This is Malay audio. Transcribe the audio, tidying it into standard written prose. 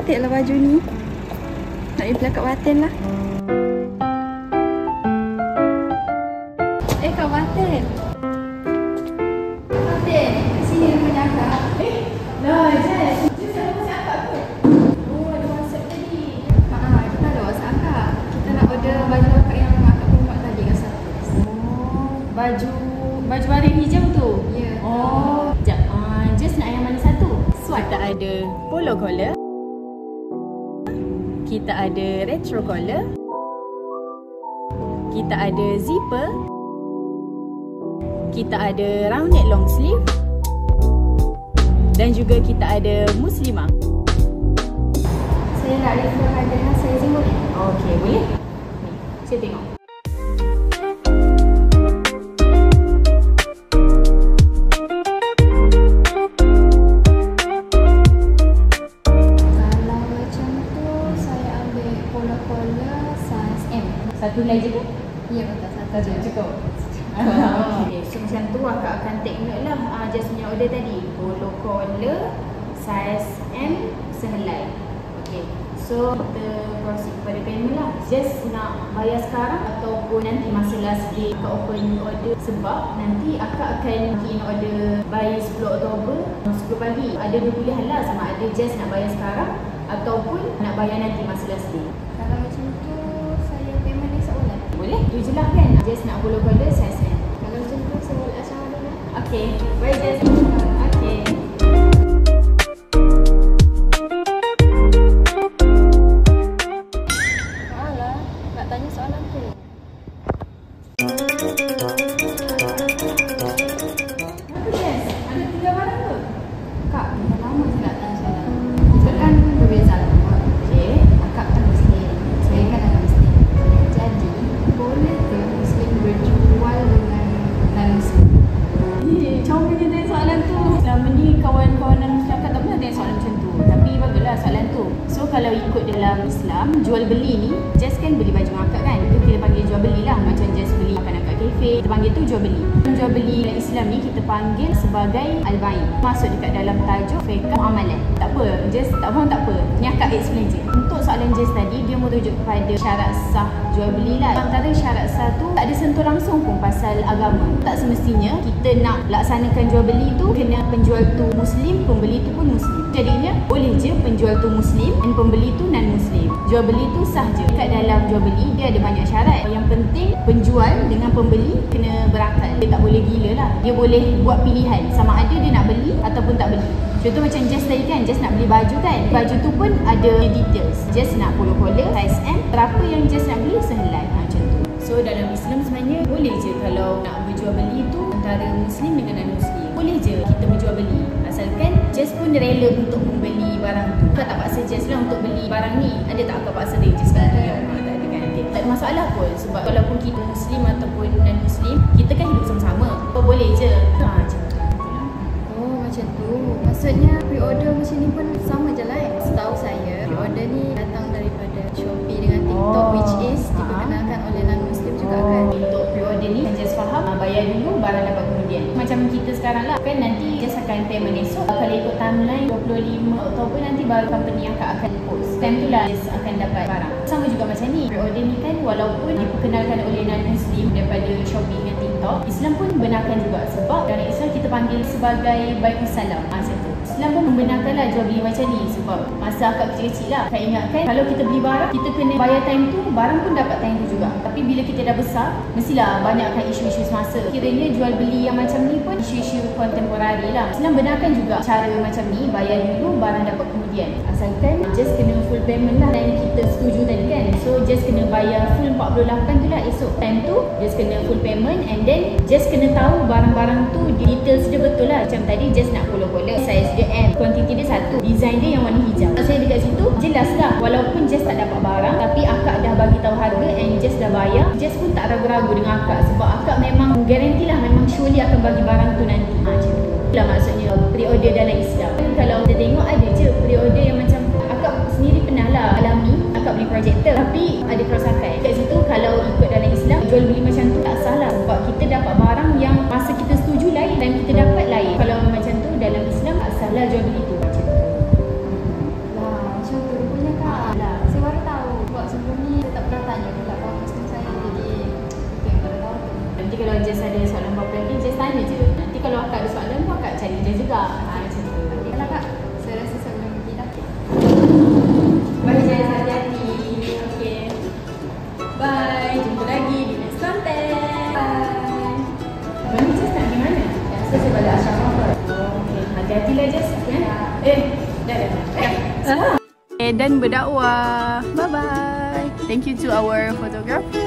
cantik lah baju ni. Nak reply kat Batin lah. Kak Batin. Batin, sini nak punya akak. Lah, Jess. Jess ada WhatsApp akak ke? Oh, ada WhatsApp tadi. Kita ada WhatsApp akak. Kita nak order baju akak yang akak pun buat tadi kat status. Oh, baju baring hijau tu? Ya. Oh, sekejap. Jess nak yang mana satu? Swat. Kita ada polo collar. Kita ada retro collar. Kita ada zipper. Kita ada round neck long sleeve. Dan juga kita ada muslimah. Saya nak refer dengan saya boleh? Okey, boleh? Ni, saya tengok. Kalau macam tu, saya ambil polo collar size M. Satu helai je ke? Ya, betul. Satu je. Cukup. Okay. So macam tu akak akan take note lah Jess punya order tadi. Polo collar size M sehelai. Okay. So kita proceed kepada payment lah. Jess nak bayar sekarang ataupun nanti masa last day akak open order, sebab nanti akak akan in order by 10 Oktober 10 pagi. Ada dua pilihan lah, sama ada Jess nak bayar sekarang ataupun nak bayar nanti masa last day. Kalau macam tu, saya payment esok boleh? Boleh? Tu je lah kan. Jess nak polo collar size M. Kalau macam tu, saya boleh asal dulu. Okay, baik Jess. Okay. Alah, nak tanya soalan tu. Apa Jess? Ada tiga barang ke? Kak, dah lama saya nak tanya soalan. Kita kan berbeza agama. Okay. Akak kan Muslim, saya kan anak Muslim. Jadi, boleh ke Muslim berjual dengan non-Muslim? Macam mana tanya soalan tu? Selama ni kawan-kawan masyarakat tak pernah tanya soalan macam tu. Tapi baguslah soalan tu. So kalau ikut dalam Islam, jual beli ni, Jess kan beli baju akak kan? Itu kita panggil jual beli lah. Macam Jess beli makan akak kafe, kita panggil tu jual beli. Jual beli dalam Islam ni kita panggil sebagai al-bai'. Masuk dekat dalam tajuk fiqh muamalah. Tak apa, Jess tak faham tak apa. Ni akak explain je. Untuk soalan Jess tadi, dia merujuk kepada syarat sah jual beli lah. Antara syarat sah tu tak ada sentuh langsung pun pasal agama. Tak semestinya kita nak laksanakan jual beli tu kena penjual tu Muslim, pembeli tu pun Muslim. Jadinya boleh je penjual tu Muslim dan pembeli tu non-Muslim. Jual beli tu sah je. Kat dalam jual beli dia ada banyak syarat. Yang penting penjual dengan pembeli kena berakal. Dia tak boleh gila lah. Dia boleh buat pilihan sama ada dia nak beli ataupun tak beli. Contoh macam Jess tadi kan, Jess nak beli baju kan. Baju tu pun ada details. Jess nak polo collar size M, berapa yang Jess nak beli sehelai. Macam tu. So dalam Islam sebenarnya boleh je kalau nak berjual beli tu antara Muslim dengan non-Muslim. Boleh je kita berjual beli. Asalkan Jess pun rela untuk membeli barang tu. Kau tak paksa Jess lah untuk beli barang ni. Ada tak kau paksa dia Jess tak ada? Tak ada kan? Okay. Tak ada masalah pun. Sebab walaupun kita Muslim ataupun non-Muslim, kita kan hidup sama-sama. Kau boleh je. Macam tu. Oh, macam tu. Maksudnya pre-order macam ni pun sama je lah. Setahu saya, pre-order ni datang daripada Shopee dengan TikTok, which is diperkenalkan oleh non-Muslim juga kan. Untuk pre-order ni, Jess faham bayar dulu, barang dapat kemudian. Macam kita sekarang lah kan, nanti Jess akan payment esok. Kalau ikut timeline 25 Oktober nanti baru company akan post. Time tu lah Jess akan dapat barang. Sama juga macam ni, pre-order ni kan walaupun diperkenalkan oleh non-Muslim daripada Shopee dengan TikTok, Islam pun benarkan juga. Sebab dalam Islam kita panggil sebagai bai'us salam. Macam tu. Islam pun membenarkanlah jual beli macam ni. Sebab masa akak kecil-kecil lah, akak ingatkan kalau kita beli barang, kita kena bayar time tu, barang pun dapat time tu juga. Tapi bila kita dah besar, mestilah banyakkan isu-isu semasa. Kiranya jual beli yang macam ni pun isu-isu kontemporari lah. Islam benarkan juga cara macam ni, bayar dulu, barang dapat kemudian. Asalkan just kena full payment lah yang kita setuju tadi kan. So just kena bayar full 48 tu lah esok. Time tu just kena full payment and then just kena tahu barang-barang tu details dia betul lah. Macam tadi just nak polo collar size dia M, kuantiti dia satu, design dia yang warna hijau. Saya dekat situ jelas lah, walaupun just tak dapat barang tapi akak dah bagi tahu harga and just dah bayar. Just pun tak ragu-ragu dengan akak sebab akak memang guarantee lah, memang surely akan bagi barang tu nanti. Macam tu lah maksudnya pre-order dalam Islam. Kalau kita tengok ada je pre-order yang macam akak sendiri pernah lah alami. Akak beli projector tapi ada kerosakan. Kat situ kalau ikut dalam Islam, jual beli macam tu tak salah sebab kita dapat barang yang masa kita setuju lain dan kita dapat lain. Kalau macam tu dalam Islam tak salah jual beli tu macam tu. Lah, macam tu cari dia juga. Macam tu. Yalah kak, saya rasa saya boleh pergi dah. Bye Jess, hati-hati. Okay. Bye. Jumpa lagi di next content. Bye. Abang ni Jess nak pergi mana? Saya balik asrama kot. Okay. Hati-hatilah Jess. Dah. Dan berdakwah. Bye bye. Thank you to our photographer.